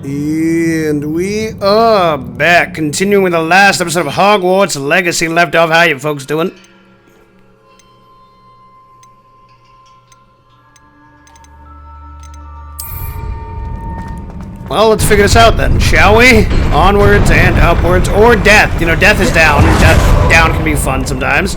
And we are back, continuing with the last episode of Hogwarts Legacy left off. How you folks doing? Well, let's figure this out then, shall we? Onwards and upwards, or death. You know, death is down. Death down can be fun sometimes.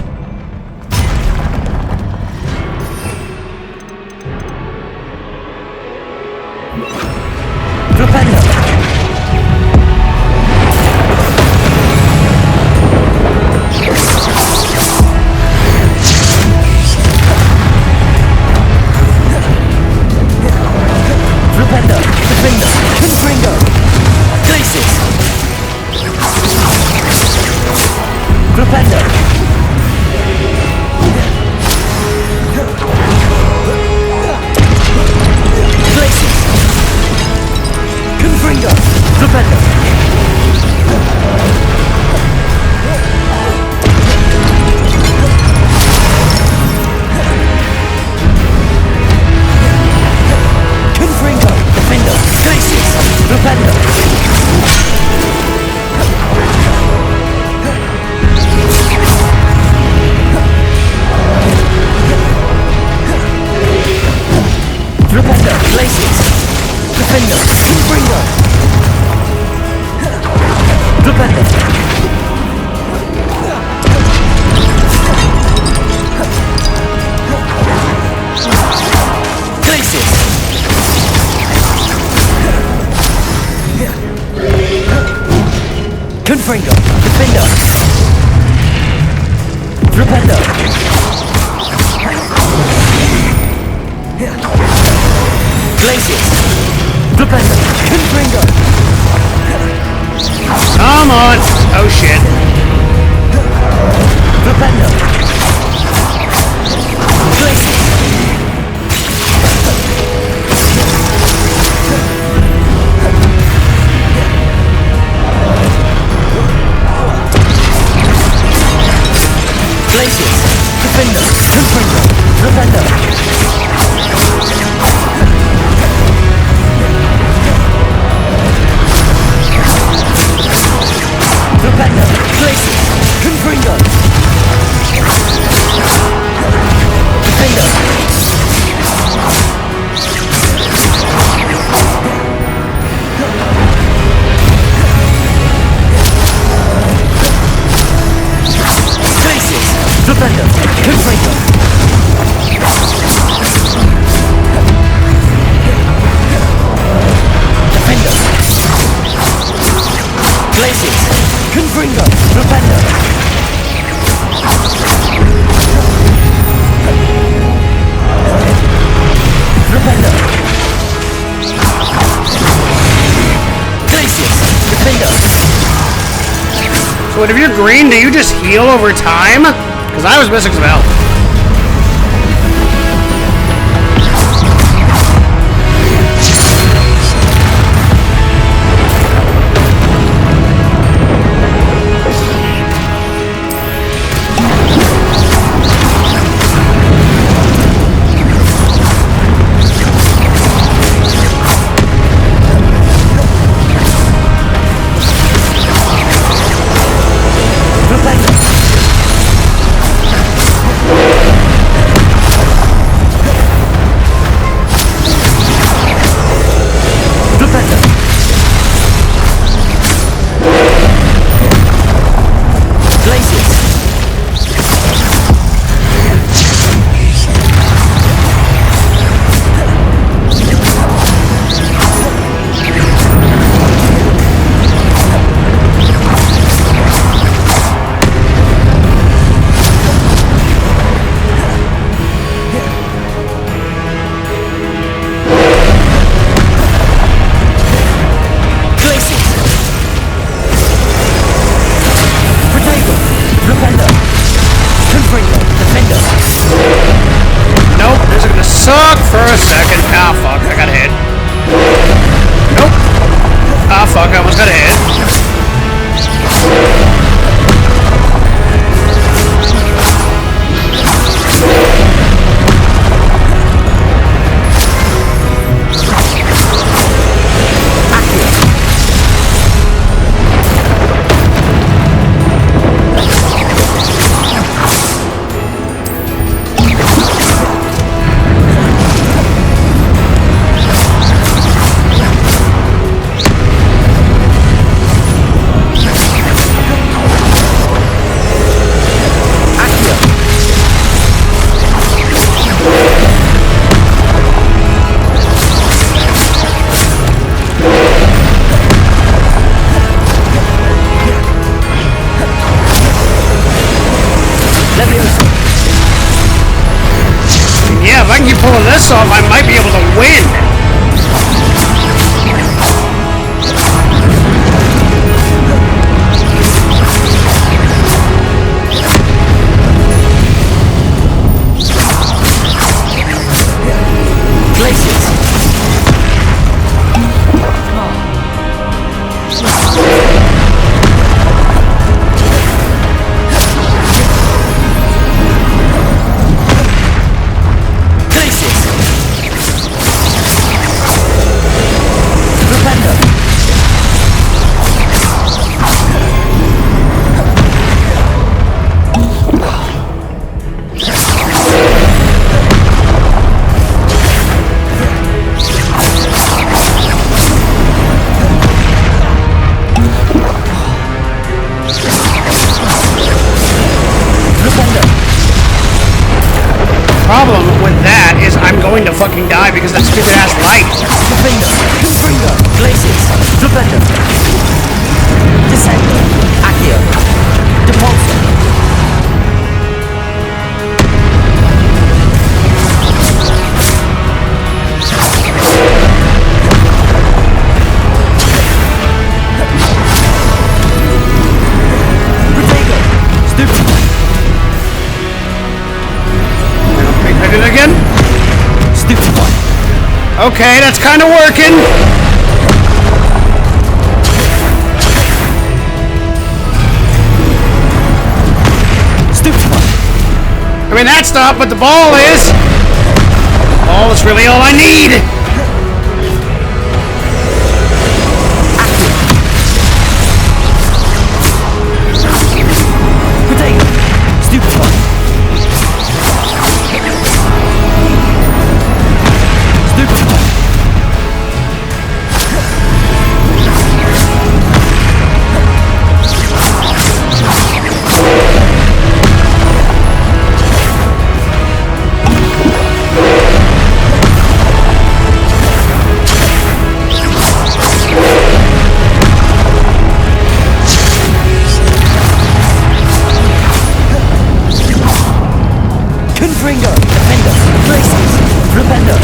Confringo, Defender, Repender, Glacius, Repender, Confringo. Come on! Oh shit. Repender, Glacius. Glacius, Defender, Confringo, Repender. Repender, Glacius, Confringo. Defender. Defender, Confringo. Defender. Glacius, Confringo, Defender. Defender. Glacius, Defender. So if you're green, do you just heal over time? Because I was missing some health. Defender. Descender. Accio. Depulsor. Protego. Stupefy. Hit it again. Stupefy. Okay, that's kind of working. Stupefy. I mean, that's not what the ball is. The ball is really all I need. Protego. Stupefy. Stupefy. Confringo. Defender. Braces. Flipendo.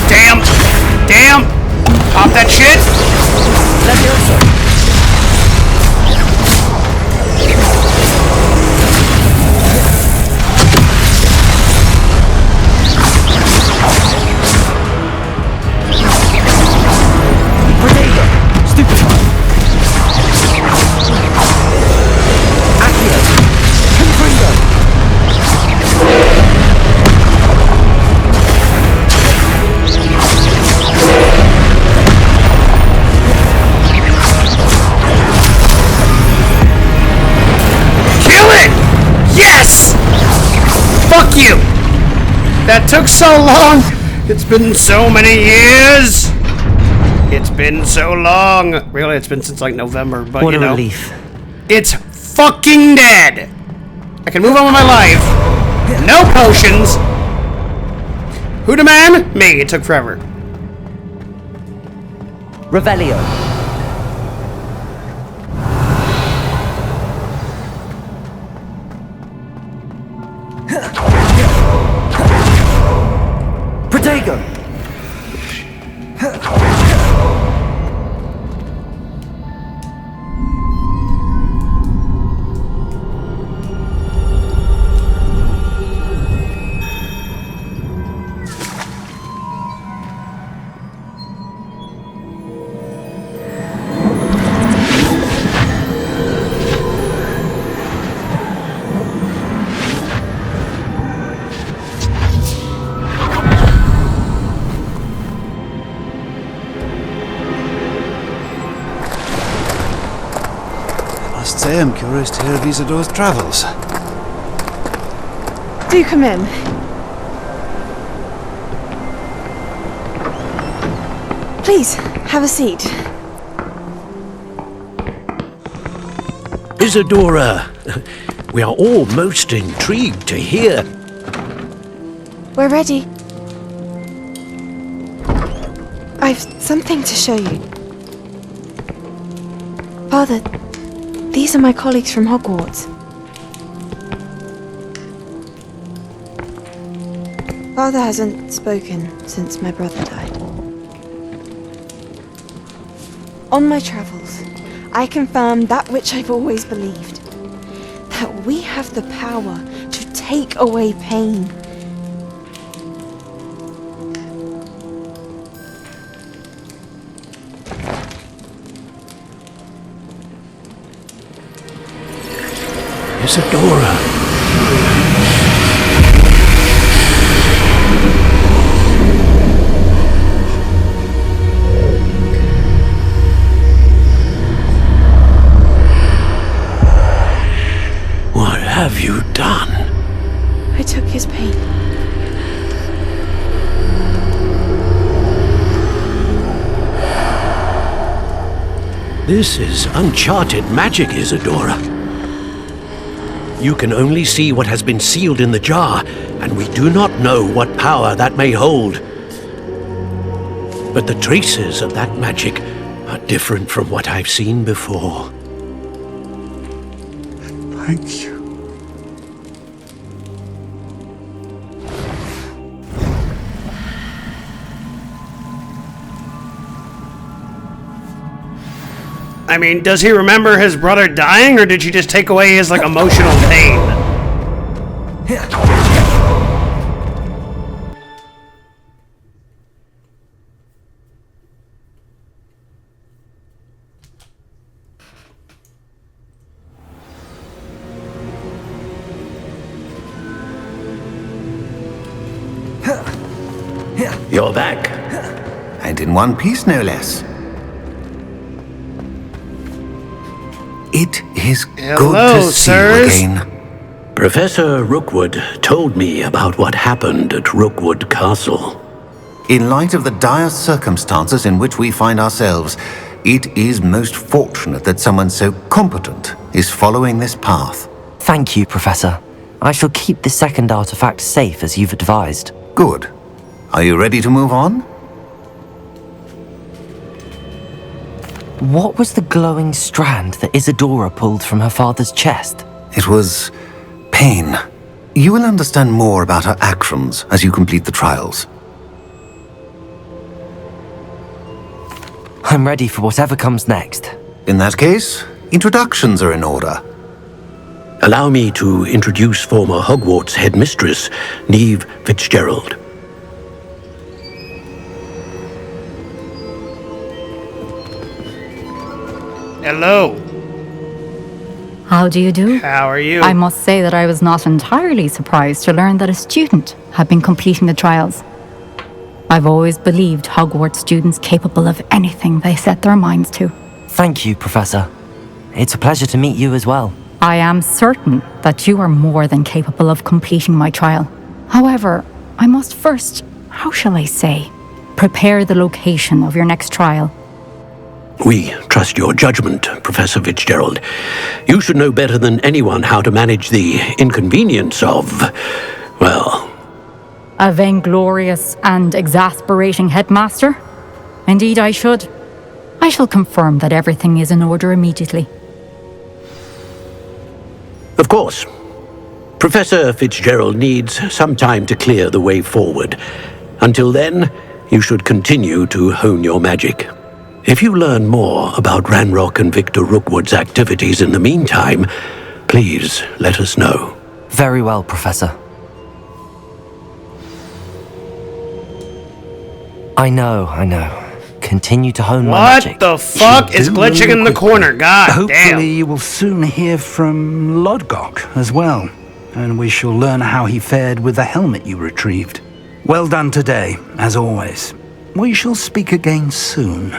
Damn. Damn. Pop that shit. Levioso. Protego. Stupefy. Accio. Confringo. Kill it! Yes! Fuck you! That took so long! It's been so many years! It's been so long! Really, it's been since like November, but What you a know. relief. It's fucking dead! I can move on with my life. No potions! Who the man? Me. It took forever. Revelio. Protego. Must say I'm curious to hear of Isidore's travels. Do come in. Please, have a seat. Isadora, we are all most intrigued to hear. We're ready. I've something to show you. Father, these are my colleagues from Hogwarts. Father hasn't spoken since my brother died. On my travels, I confirmed that which I've always believed. That we have the power to take away pain. Isadora. What have you done? I took his pain. This is uncharted magic, Isadora. You can only see what has been sealed in the jar, and we do not know what power that may hold. But the traces of that magic are different from what I've seen before. Thank you. I mean, does he remember his brother dying, or did she just take away his, like, emotional pain? You're back. And in one piece, no less. It is Hello, good to sirs. see you again. Professor Rookwood told me about what happened at Rookwood Castle. In light of the dire circumstances in which we find ourselves, it is most fortunate that someone so competent is following this path. Thank you, Professor. I shall keep the second artifact safe as you've advised. Good. Are you ready to move on? What was the glowing strand that Isadora pulled from her father's chest? It was pain. You will understand more about her actions as you complete the trials. I'm ready for whatever comes next. In that case, introductions are in order. Allow me to introduce former Hogwarts headmistress, Neve Fitzgerald. Hello. How do you do? How are you? I must say that I was not entirely surprised to learn that a student had been completing the trials. I've always believed Hogwarts students capable of anything they set their minds to. Thank you, Professor. It's a pleasure to meet you as well. I am certain that you are more than capable of completing my trial. However, I must first, how shall I say, prepare the location of your next trial. We trust your judgment, Professor Fitzgerald. You should know better than anyone how to manage the inconvenience of, well... A vainglorious and exasperating headmaster? Indeed I should. I shall confirm that everything is in order immediately. Of course. Professor Fitzgerald needs some time to clear the way forward. Until then, you should continue to hone your magic. If you learn more about Ranrock and Victor Rookwood's activities in the meantime, please let us know. Very well, Professor. I know. Continue to hone my magic. What the fuck is glitching in the corner? God Hopefully damn. you will soon hear from Lodgok as well, and we shall learn how he fared with the helmet you retrieved. Well done today, as always. We shall speak again soon.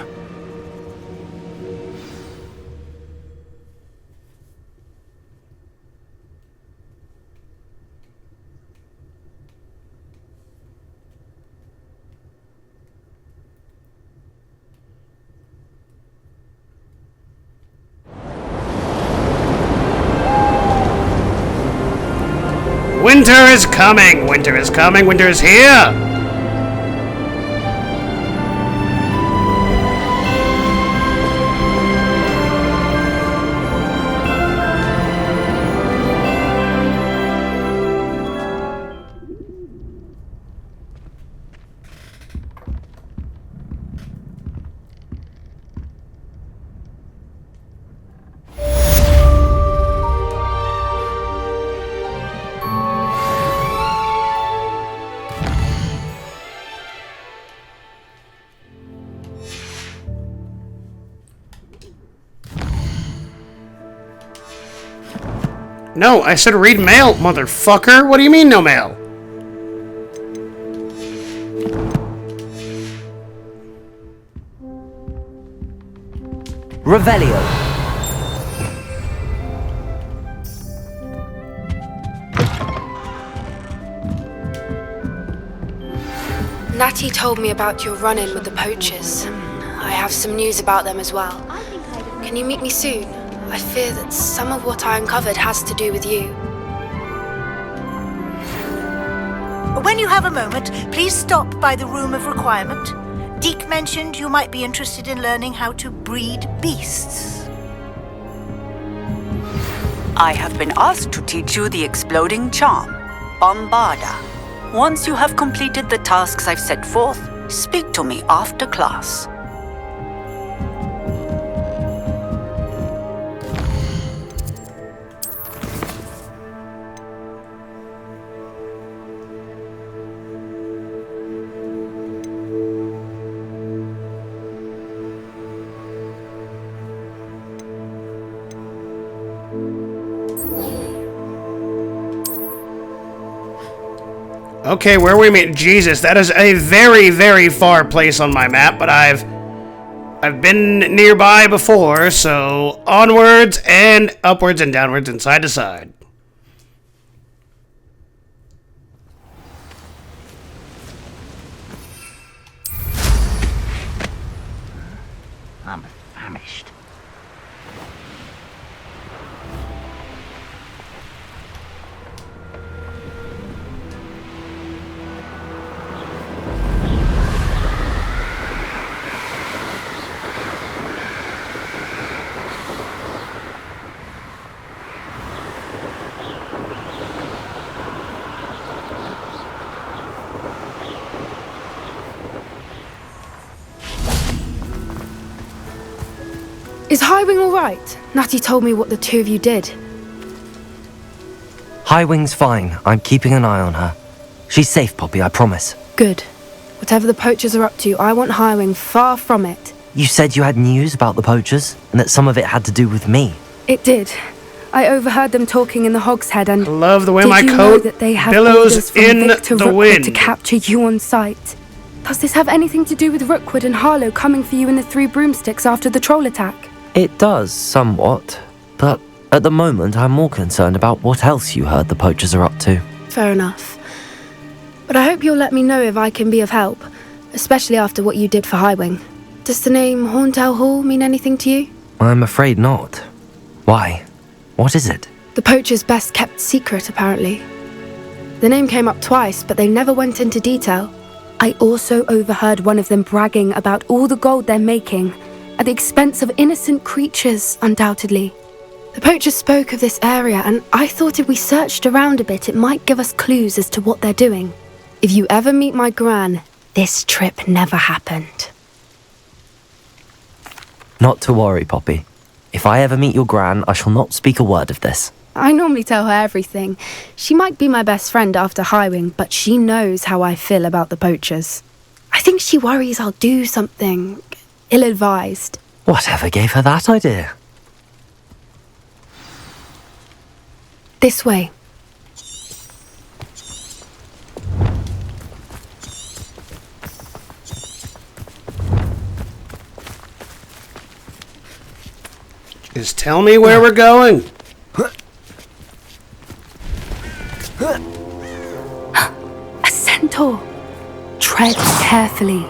Winter is coming! Winter is coming! Winter is here! No, I said read mail, motherfucker. What do you mean no mail? Revelio. Natty told me about your run-in with the poachers. I have some news about them as well. Can you meet me soon? I fear that some of what I uncovered has to do with you. When you have a moment, please stop by the Room of Requirement. Deke mentioned you might be interested in learning how to breed beasts. I have been asked to teach you the exploding charm, Bombarda. Once you have completed the tasks I've set forth, speak to me after class. Okay, where are we meet? Jesus, that is a very, very far place on my map, but I've been nearby before, so onwards and upwards and downwards and side to side. I'm famished. Is Highwing alright? Natty told me what the two of you did. Highwing's fine. I'm keeping an eye on her. She's safe, Poppy, I promise. Good. Whatever the poachers are up to, I want Highwing far from it. You said you had news about the poachers, and that some of it had to do with me. It did. I overheard them talking in the Hogshead and... I love the way did my you know coat that they have billows orders from in Victor the Rookwood wind. to capture you on sight? Does this have anything to do with Rookwood and Harlow coming for you in the Three Broomsticks after the troll attack? It does, somewhat. But at the moment, I'm more concerned about what else you heard the poachers are up to. Fair enough. But I hope you'll let me know if I can be of help, especially after what you did for Highwing. Does the name Horntail Hall mean anything to you? I'm afraid not. Why? What is it? The poachers' best kept secret, apparently. The name came up twice, but they never went into detail. I also overheard one of them bragging about all the gold they're making, at the expense of innocent creatures, undoubtedly. The poachers spoke of this area, and I thought if we searched around a bit, it might give us clues as to what they're doing. If you ever meet my gran, this trip never happened. Not to worry, Poppy. If I ever meet your gran, I shall not speak a word of this. I normally tell her everything. She might be my best friend after Highwing, but she knows how I feel about the poachers. I think she worries I'll do something ill-advised. Whatever gave her that idea? This way. Just tell me where we're going. A centaur. Tread carefully.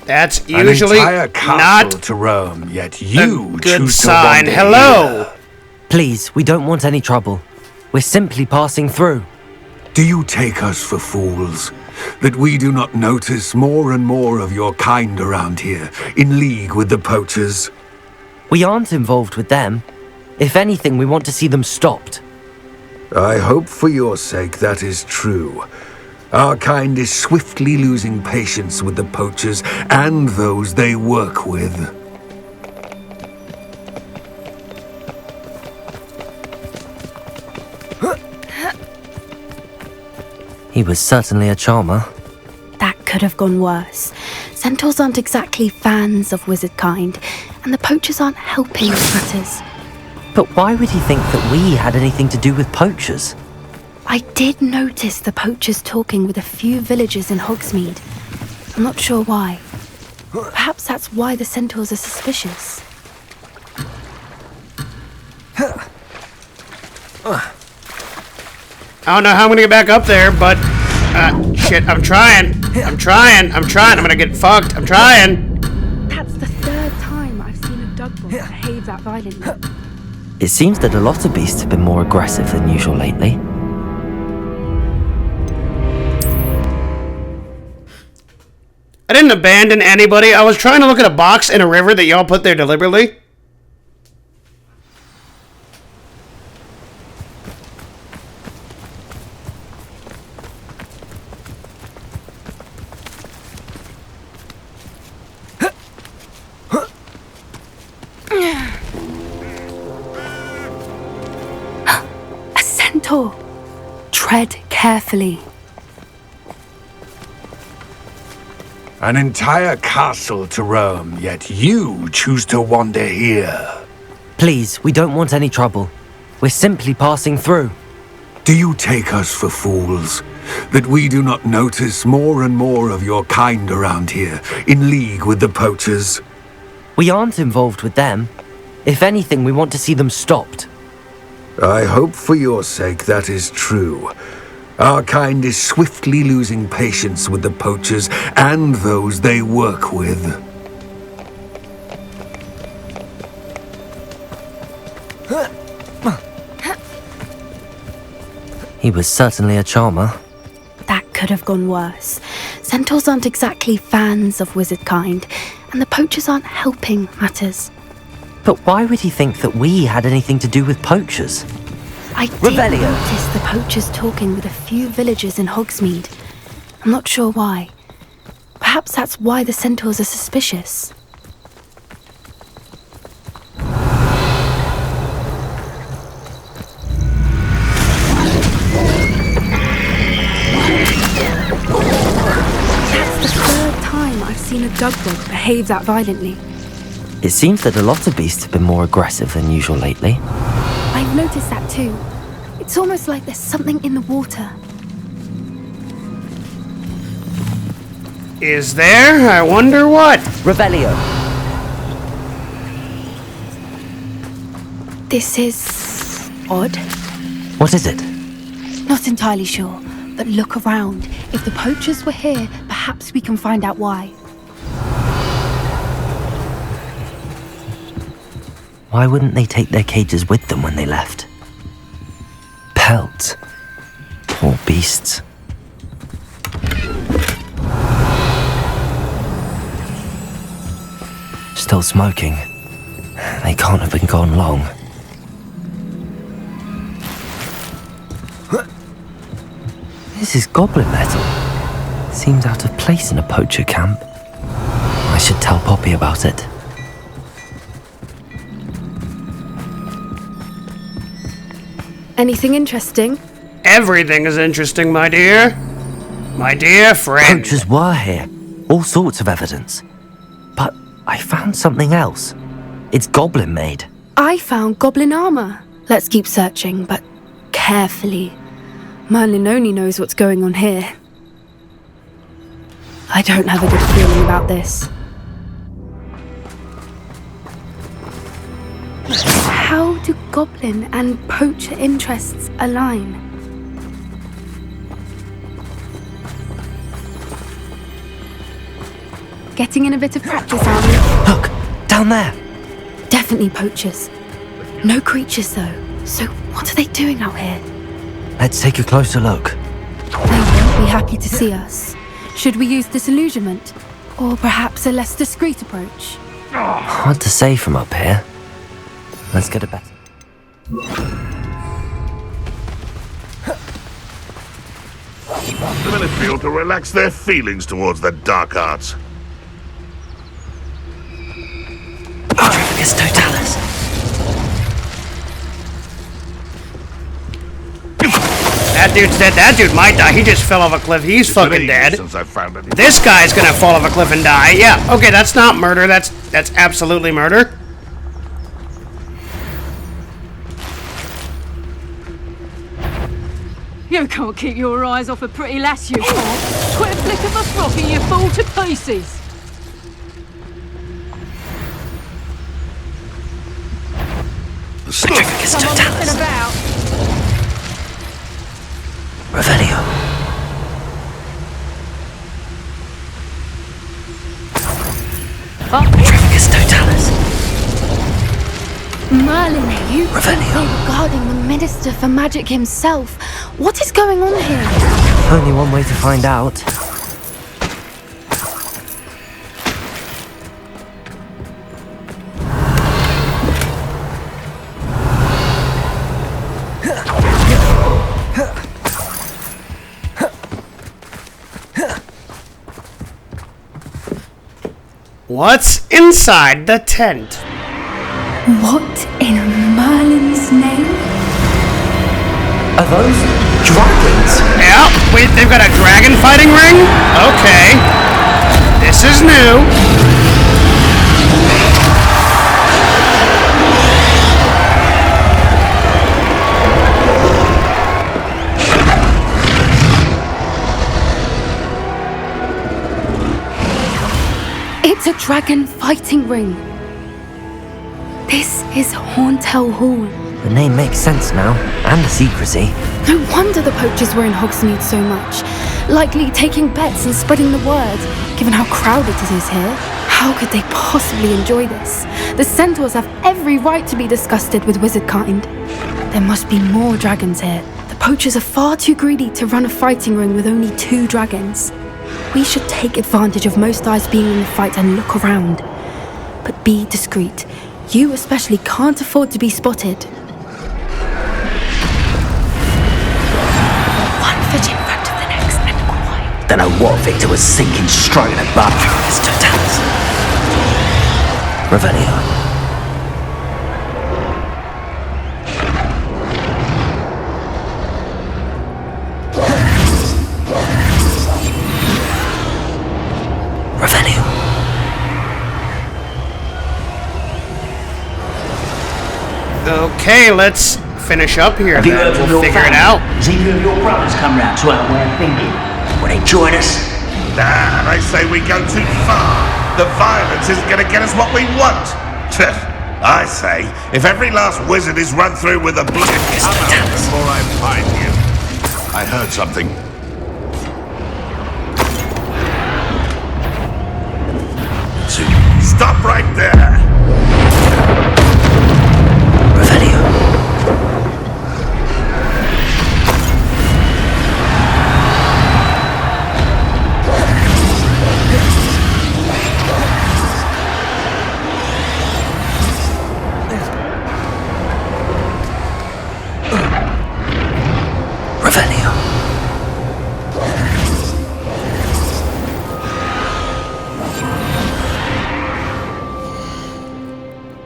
That's usually An entire castle not to roam, yet a you good choose sign. to wander Hello. here. Please, we don't want any trouble. We're simply passing through. Do you take us for fools? That we do not notice more and more of your kind around here, in league with the poachers? We aren't involved with them. If anything, we want to see them stopped. I hope for your sake that is true. Our kind is swiftly losing patience with the poachers and those they work with. He was certainly a charmer. That could have gone worse. Centaurs aren't exactly fans of wizard kind, and the poachers aren't helping matters. But why would he think that we had anything to do with poachers? I did notice the poachers talking with a few villagers in Hogsmeade. I'm not sure why. Perhaps that's why the centaurs are suspicious. I don't know how I'm gonna get back up there, but shit, I'm trying. I'm gonna get fucked. I'm trying. That's the third time I've seen a dugboy behave that violently. It seems that a lot of beasts have been more aggressive than usual lately. I didn't abandon anybody. I was trying to look at a box in a river that y'all put there deliberately. A centaur. Tread carefully. An entire castle to roam, yet you choose to wander here. Please, we don't want any trouble. We're simply passing through. Do you take us for fools? That we do not notice more and more of your kind around here, in league with the poachers? We aren't involved with them. If anything, we want to see them stopped. I hope for your sake that is true. Our kind is swiftly losing patience with the poachers and those they work with. He was certainly a charmer. That could have gone worse. Centaurs aren't exactly fans of wizard kind, and the poachers aren't helping matters. But why would he think that we had anything to do with poachers? I did Revelio. notice the poachers talking with a few villagers in Hogsmeade. I'm not sure why. Perhaps that's why the centaurs are suspicious. That's the third time I've seen a dug dog behave that violently. It seems that a lot of beasts have been more aggressive than usual lately. I've noticed that too. It's almost like there's something in the water. Is there? I wonder what. Revelio. This is odd. What is it? Not entirely sure, but look around. If the poachers were here, perhaps we can find out why. Why wouldn't they take their cages with them when they left? Pelts. Poor beasts. Still smoking. They can't have been gone long. This is goblin metal. Seems out of place in a poacher camp. I should tell Poppy about it. Anything interesting? Everything is interesting, my dear. My dear friend. Poachers were here. All sorts of evidence. But I found something else. It's goblin made. I found goblin armor. Let's keep searching, but carefully. Merlin only knows what's going on here. I don't have a good feeling about this. How do goblin and poacher interests align? Getting in a bit of practice, aren't we? Look! Down there! Definitely poachers. No creatures, though. So what are they doing out here? Let's take a closer look. They won't be happy to see us. Should we use disillusionment? Or perhaps a less discreet approach? Hard to say from up here. Let's get a better. The men feel to relax their feelings towards the dark arts. Trafficus Totalis. That dude's dead. That dude might die. He just fell off a cliff. He's fucking dead. Since I found it. This guy's gonna fall off a cliff and die. Yeah, okay, that's not murder. That's absolutely murder. You can't keep your eyes off a pretty lass, you can't. Quit a flick of a frock and you fall to pieces. Trafficus Someone messing Totalis. about. Revelio. Trafficus Totalis. Merlin, you Revelio. regarding the Minister for Magic himself. What is going on here? Only one way to find out. What's inside the tent? What in Merlin's name? Are those dragons? Yeah, wait, they've got a dragon fighting ring? Okay. This is new. It's a dragon fighting ring. This is Hauntel Hall. The name makes sense now, and the secrecy. No wonder the poachers were in Hogsmeade so much. Likely taking bets and spreading the word, given how crowded it is here. How could they possibly enjoy this? The centaurs have every right to be disgusted with wizard kind. There must be more dragons here. The poachers are far too greedy to run a fighting ring with only 2 dragons. We should take advantage of most eyes being in the fight and look around. But be discreet. You especially can't afford to be spotted. One foot in front of the next and quiet. Don't know what Victor was thinking stroking a butt through his two talents. Revelio. Okay, let's finish up here, Have you then. heard from We'll your figure it family? out. Has either of your brothers come round to our way of thinking? Will they join us? Nah, I say we go too far. The violence isn't going to get us what we want. I say, if every last wizard is run through with a bloody... Come out before I find you. I heard something. Stop right there!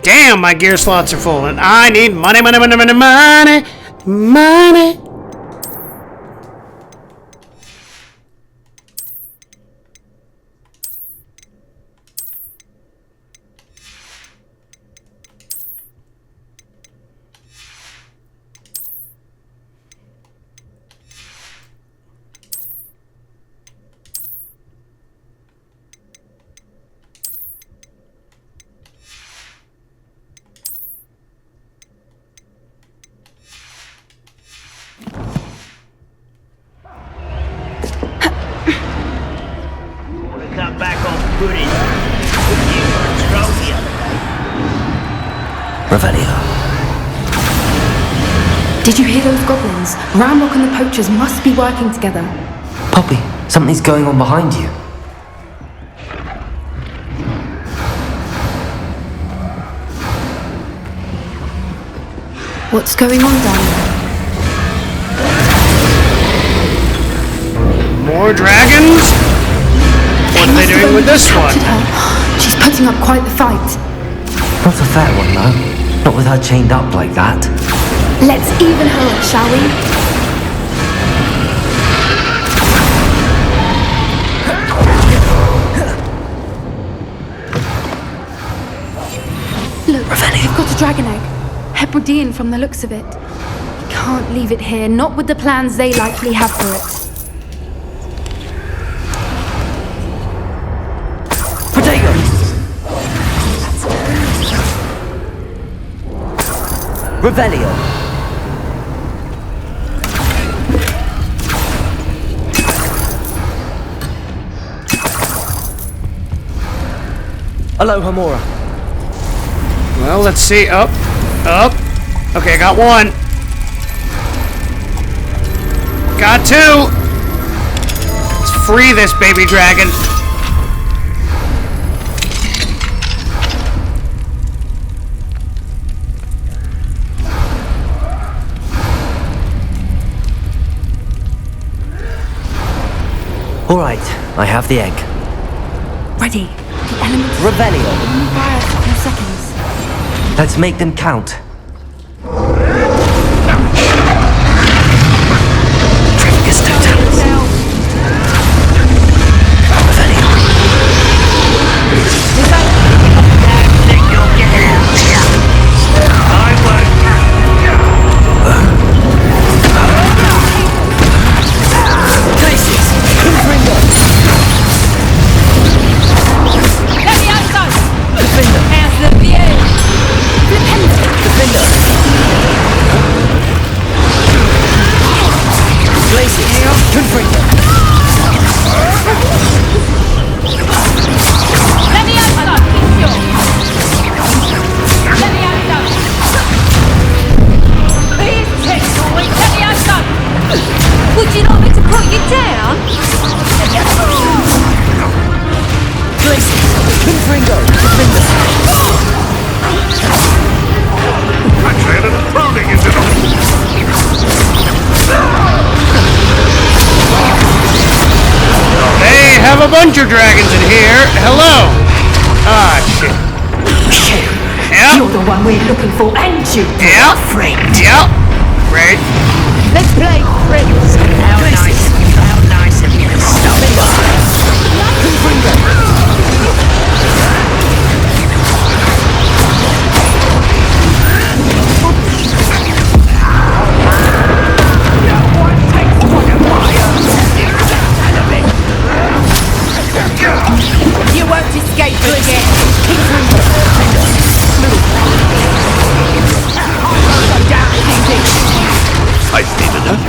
Damn, my gear slots are full, and I need money, money, money, money, money, money. Did you hear those goblins? Ramrock and the poachers must be working together. Poppy, something's going on behind you. What's going on down there? More dragons? What are they doing with this one? Her. She's putting up quite the fight. Not a fair one, though. Not with her chained up like that. Let's even her up, shall we? Look, they've got a dragon egg. Hebridean from the looks of it. We can't leave it here, not with the plans they likely have for it. Protego! Revelio! Hello, Hamora. Well, let's see. Oh, Oh. Okay, got one. Got two. Let's free this baby dragon. All right, I have the egg. Ready. The elements Revelio. fire for a few seconds. Let's make them count. Would you like me to put you down? They have a bunch of dragons in here. Hello. Ah, shit. Yep. You're the one we're looking for, ain't you? Yep. Friend. Yep. Great. Let's play friends. How nice of you to stop You won't escape again. I needed it.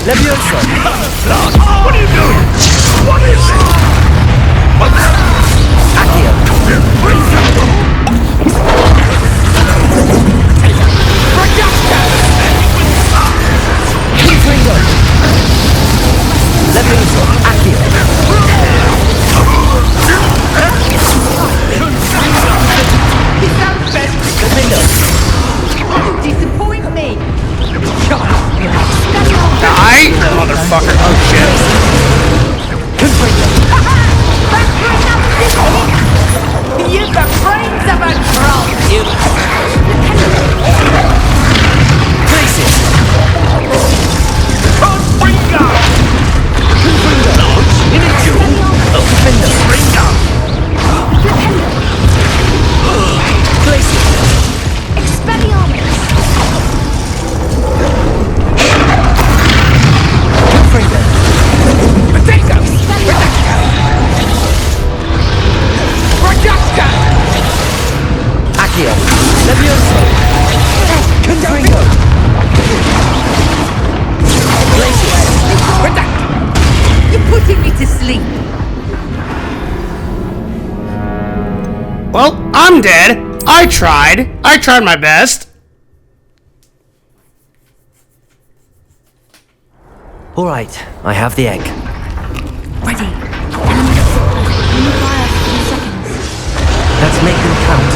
Levioso. What are you doing? What is it? What's that? Accio. Confringo. Levioso. Accio. Confringo. You disappoint me. Die, motherfucker. Oh, shit. You've got brains of a troll. Places. Confringo! Confringo. Places. Expelliarmus. Confringo. Accio. Levioso. Confringo. Places. You're putting me to sleep. Well, I'm dead. I tried. I tried my best. All right, I have the egg. Ready. Fire for a few seconds. Let's make them count.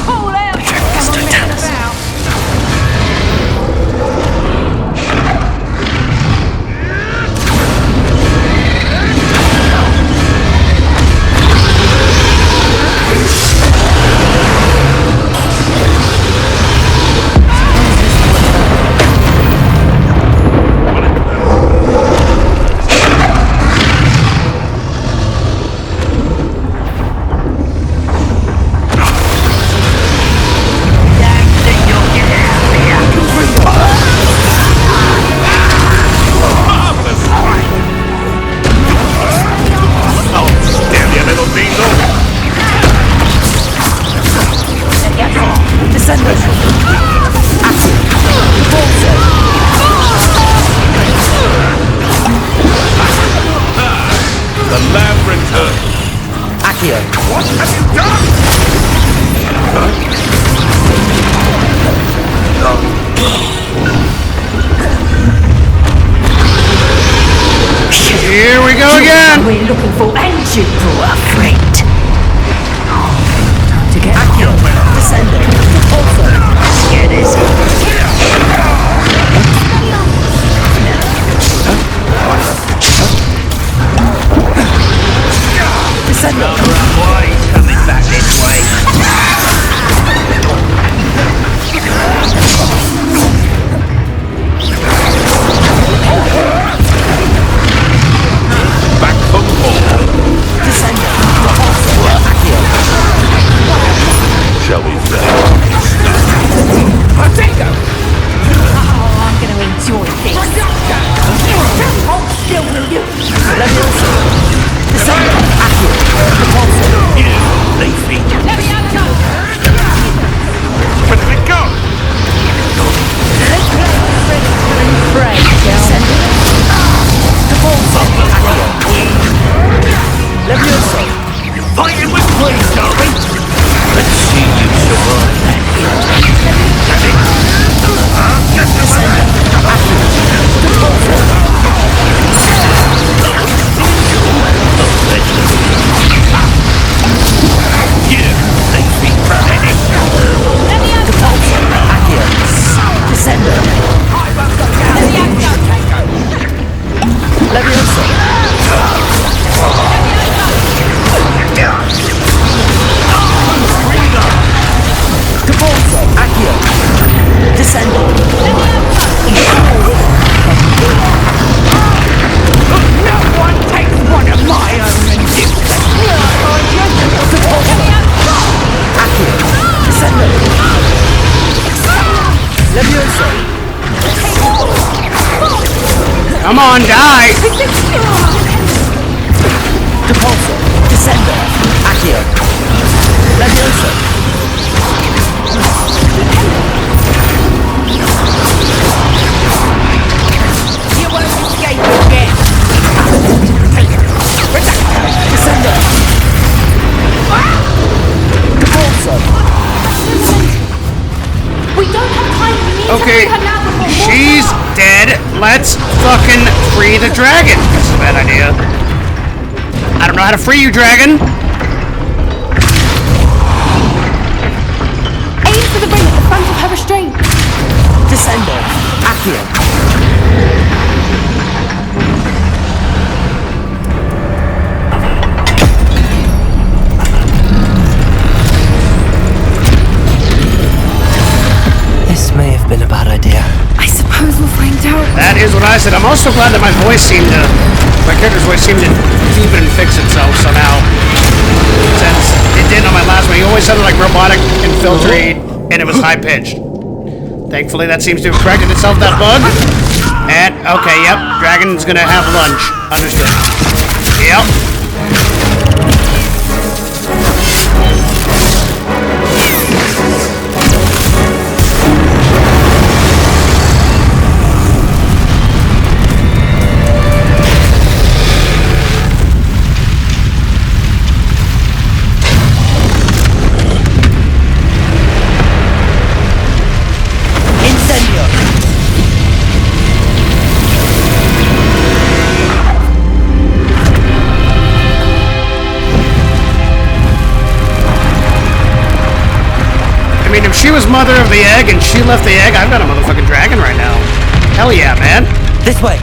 Call out. Come on, mess about. What have you done? Here we go again! We're looking for, and you brought a friend. Time to get accurate. Descending. Also, here it is. Descending. Boy, he's coming back this way. Back from home. Descending. Shall we say? Potato! Oh, I'm going to enjoy this. Hold still, will you? Descending. You, leafy. Let me out, Where did it go? let's play ready and pray, Descending. Levioso. Fighting with please, darling. Let's see you survive that Come on, die! Depulso, Descender, Accio, Levioso. You won't escape again. Descender. Depulso. We don't have time to meet Okay, her now before she's dead. Let's fucking free the dragon. That's a bad idea. I don't know how to free you, dragon. Aim for the ring at the front of her restraint. Descender, Accio. This may have been a bad idea. I suppose we'll find out. That is what I said. I'm also glad that my character's voice seemed to even fix itself somehow. Since it didn't on my last one. He always sounded like robotic and filtery, and it was high pitched. Thankfully, that seems to have corrected itself, that bug. And, okay, yep, dragon's gonna have lunch. Understood. Yep. If she was mother of the egg and she left the egg, I've got a motherfucking dragon right now. Hell yeah, man. This way.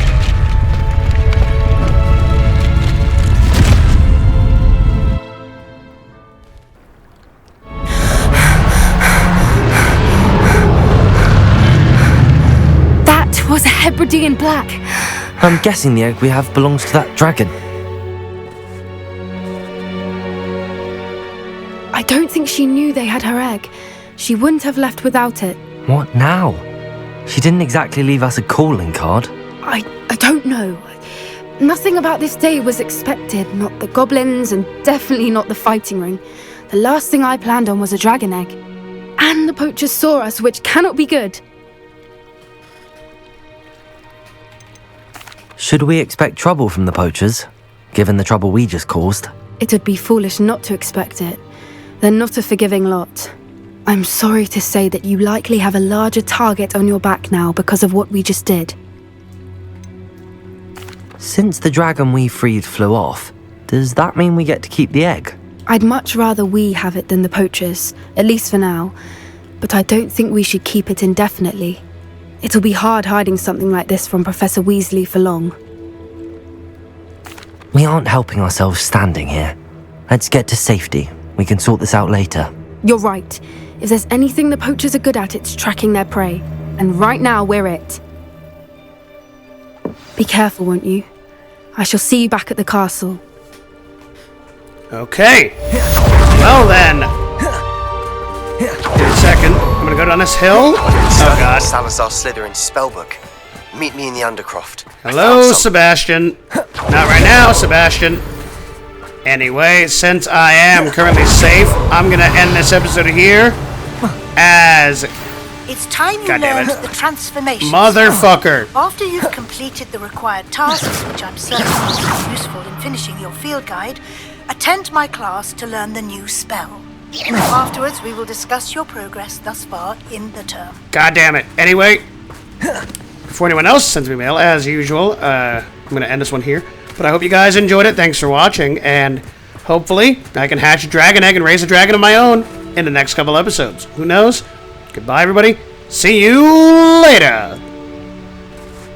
That was a Hebridean black. I'm guessing the egg we have belongs to that dragon. I don't think she knew they had her egg. She wouldn't have left without it. What now? She didn't exactly leave us a calling card. I don't know. Nothing about this day was expected. Not the goblins, and definitely not the fighting ring. The last thing I planned on was a dragon egg. And the poachers saw us, which cannot be good. Should we expect trouble from the poachers, given the trouble we just caused? It would be foolish not to expect it. They're not a forgiving lot. I'm sorry to say that you likely have a larger target on your back now because of what we just did. Since the dragon we freed flew off, does that mean we get to keep the egg? I'd much rather we have it than the poachers, at least for now. But I don't think we should keep it indefinitely. It'll be hard hiding something like this from Professor Weasley for long. We aren't helping ourselves standing here. Let's get to safety. We can sort this out later. You're right. If there's anything the poachers are good at, it's tracking their prey. And right now, we're it. Be careful, won't you? I shall see you back at the castle. Okay. Well then. Give me a second. I'm gonna go down this hill. Oh god. Salazar Slytherin's spellbook. Meet me in the Undercroft. Hello, Sebastian. Not right now, Sebastian. Anyway, since I am currently safe, I'm gonna end this episode here as... It's time you learned the transformation. Motherfucker. After you've completed the required tasks, which I'm certain will be useful in finishing your field guide, attend my class to learn the new spell. Afterwards, we will discuss your progress thus far in the term. God damn it. Anyway, before anyone else sends me mail, as usual, I'm going to end this one here. But I hope you guys enjoyed it. Thanks for watching. And hopefully, I can hatch a dragon egg and raise a dragon of my own in the next couple episodes. Who knows? Goodbye, everybody. See you later.